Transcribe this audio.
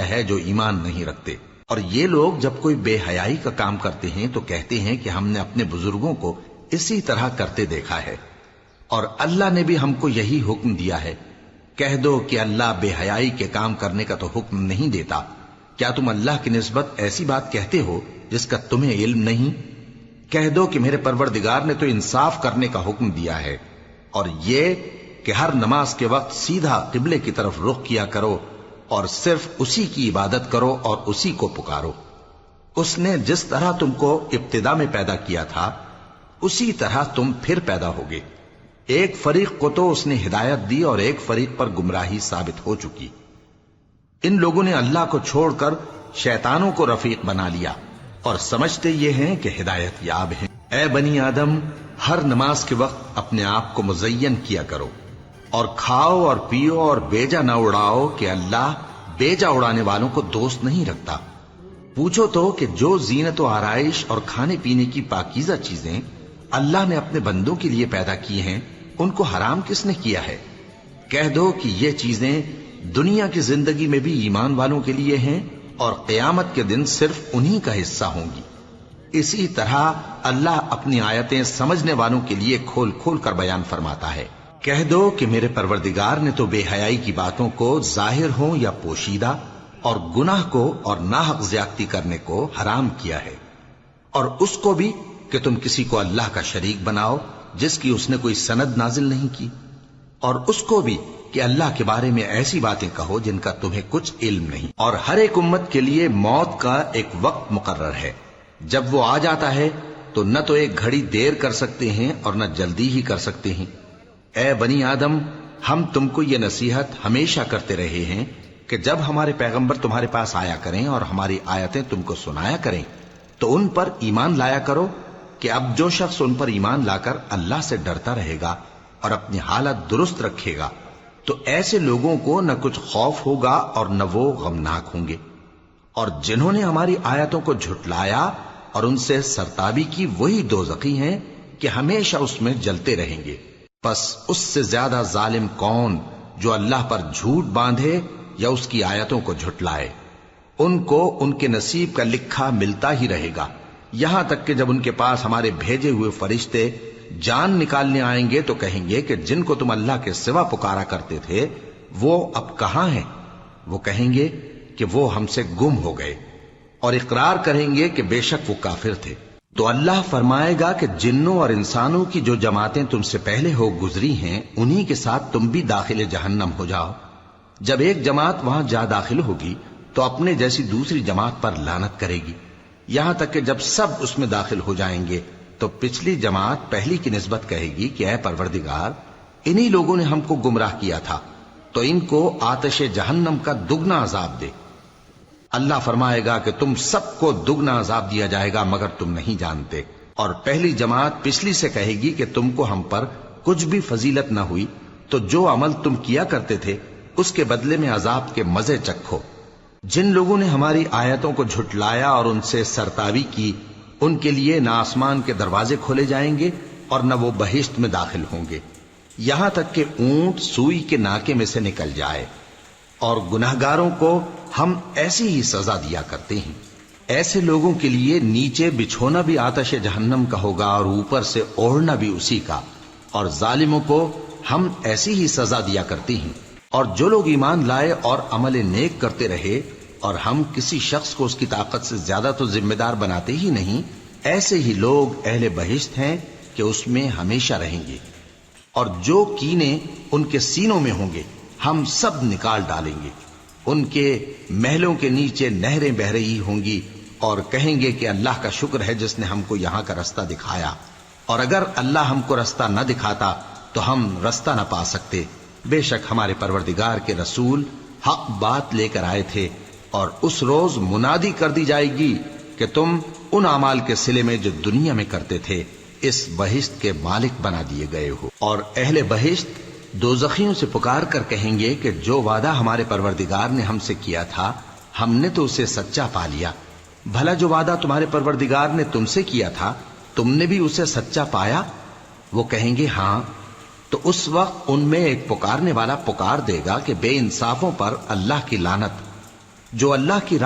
ہے جو ایمان نہیں رکھتے۔ اور یہ لوگ جب کوئی بے حیائی کا کام کرتے ہیں تو کہتے ہیں کہ ہم نے اپنے بزرگوں کو اسی طرح کرتے دیکھا ہے، اور اللہ نے بھی ہم کو یہی حکم دیا ہے۔ کہہ دو کہ اللہ بے حیائی کے کام کرنے کا تو حکم نہیں دیتا۔ کیا تم اللہ کی نسبت ایسی بات کہتے ہو جس کا تمہیں علم نہیں؟ کہہ دو کہ میرے پروردگار نے تو انصاف کرنے کا حکم دیا ہے، اور یہ کہ ہر نماز کے وقت سیدھا قبلے کی طرف رخ کیا کرو اور صرف اسی کی عبادت کرو اور اسی کو پکارو۔ اس نے جس طرح تم کو ابتدا میں پیدا کیا تھا اسی طرح تم پھر پیدا ہوگے۔ ایک فریق کو تو اس نے ہدایت دی اور ایک فریق پر گمراہی ثابت ہو چکی۔ ان لوگوں نے اللہ کو چھوڑ کر شیطانوں کو رفیق بنا لیا اور سمجھتے یہ ہیں کہ ہدایت یاب ہیں۔ اے بنی آدم، ہر نماز کے وقت اپنے آپ کو مزین کیا کرو، اور کھاؤ اور پیو اور بیجا نہ اڑاؤ کہ اللہ بیجا اڑانے والوں کو دوست نہیں رکھتا۔ پوچھو تو کہ جو زینت و آرائش اور کھانے پینے کی پاکیزہ چیزیں اللہ نے اپنے بندوں کے لیے پیدا کی ہیں ان کو حرام کس نے کیا ہے؟ کہہ دو کہ یہ چیزیں دنیا کی زندگی میں بھی ایمان والوں کے لیے ہیں اور قیامت کے دن صرف انہی کا حصہ ہوں گی۔ اسی طرح اللہ اپنی آیتیں سمجھنے والوں کے لیے کھول کھول کر بیان فرماتا ہے۔ کہہ دو کہ میرے پروردگار نے تو بے حیائی کی باتوں کو ظاہر ہوں یا پوشیدہ، اور گناہ کو اور ناحق زیادتی کرنے کو حرام کیا ہے، اور اس کو بھی کہ تم کسی کو اللہ کا شریک بناؤ جس کی اس نے کوئی سند نازل نہیں کی، اور اس کو بھی کہ اللہ کے بارے میں ایسی باتیں کہو جن کا تمہیں کچھ علم نہیں۔ اور ہر ایک امت کے لیے موت کا ایک وقت مقرر ہے، جب وہ آ جاتا ہے تو نہ تو ایک گھڑی دیر کر سکتے ہیں اور نہ جلدی ہی کر سکتے ہیں۔ اے بنی آدم، ہم تم کو یہ نصیحت ہمیشہ کرتے رہے ہیں کہ جب ہمارے پیغمبر تمہارے پاس آیا کریں اور ہماری آیتیں تم کو سنایا کریں تو ان پر ایمان لایا کرو، کہ اب جو شخص ان پر ایمان لا کر اللہ سے ڈرتا رہے گا اور اپنی حالت درست رکھے گا تو ایسے لوگوں کو نہ کچھ خوف ہوگا اور نہ وہ غمناک ہوں گے۔ اور جنہوں نے ہماری آیتوں کو جھٹلایا اور ان سے سرتابی کی وہی دوزخی ہیں کہ ہمیشہ اس میں جلتے رہیں گے۔ پس اس سے زیادہ ظالم کون جو اللہ پر جھوٹ باندھے یا اس کی آیتوں کو جھٹلائے؟ ان کو ان کے نصیب کا لکھا ملتا ہی رہے گا، یہاں تک کہ جب ان کے پاس ہمارے بھیجے ہوئے فرشتے جان نکالنے آئیں گے تو کہیں گے کہ جن کو تم اللہ کے سوا پکارا کرتے تھے وہ اب کہاں ہیں؟ وہ کہیں گے کہ وہ ہم سے گم ہو گئے، اور اقرار کریں گے کہ بے شک وہ کافر تھے۔ تو اللہ فرمائے گا کہ جنوں اور انسانوں کی جو جماعتیں تم سے پہلے ہو گزری ہیں انہی کے ساتھ تم بھی داخل جہنم ہو جاؤ۔ جب ایک جماعت وہاں جا داخل ہوگی تو اپنے جیسی دوسری جماعت پر لعنت کرے گی، یہاں تک کہ جب سب اس میں داخل ہو جائیں گے تو پچھلی جماعت پہلی کی نسبت کہے گی کہ اے پروردگار، انہی لوگوں نے ہم کو گمراہ کیا تھا، تو ان کو آتش جہنم کا دگنا عذاب دے۔ اللہ فرمائے گا کہ تم سب کو دگنا عذاب دیا جائے گا مگر تم نہیں جانتے۔ اور پہلی جماعت پچھلی سے کہے گی کہ تم کو ہم پر کچھ بھی فضیلت نہ ہوئی، تو جو عمل تم کیا کرتے تھے اس کے بدلے میں عذاب کے مزے چکھو۔ جن لوگوں نے ہماری آیتوں کو جھٹلایا اور ان سے سرتابی کی ان کے لیے نہ آسمان کے دروازے کھولے جائیں گے اور نہ وہ بہشت میں داخل ہوں گے، یہاں تک کہ اونٹ سوئی کے ناکے میں سے نکل جائے۔ اور گناہگاروں کو ہم ایسی ہی سزا دیا کرتے ہیں۔ ایسے لوگوں کے لیے نیچے بچھونا بھی آتش جہنم کا ہوگا اور اوپر سے اوڑھنا بھی اسی کا، اور ظالموں کو ہم ایسی ہی سزا دیا کرتے ہیں۔ اور جو لوگ ایمان لائے اور عمل نیک کرتے رہے اور ہم کسی شخص کو اس کی طاقت سے زیادہ تو ذمہ دار بناتے ہی نہیں، ایسے ہی لوگ اہل بہشت ہیں کہ اس میں ہمیشہ رہیں گے۔ اور جو کینے ان کے سینوں میں ہوں گے ہم سب نکال ڈالیں گے، ان کے محلوں کے نیچے نہریں بہہ رہی ہوں گی، اور کہیں گے کہ اللہ کا شکر ہے جس نے ہم کو یہاں کا رستہ دکھایا، اور اگر اللہ ہم کو رستہ نہ دکھاتا تو ہم رستہ نہ پا سکتے۔ بے شک ہمارے پروردگار کے رسول حق بات لے کر آئے تھے، اور اس روز منادی کر دی جائے گی کہ تم ان اعمال کے صلے میں جو دنیا میں کرتے تھے اس بہشت کے مالک بنا دیے گئے ہو۔ اور اہل بہشت دوزخیوں سے پکار کر کہیں گے کہ جو وعدہ ہمارے پروردگار نے ہم سے کیا تھا ہم نے تو اسے سچا پا لیا، بھلا جو وعدہ تمہارے پروردگار نے تم سے کیا تھا تم نے بھی اسے سچا پایا؟ وہ کہیں گے ہاں۔ تو اس وقت ان میں ایک پکارنے والا پکار دے گا کہ بے انصافوں پر اللہ کی لعنت، جو اللہ کی راہ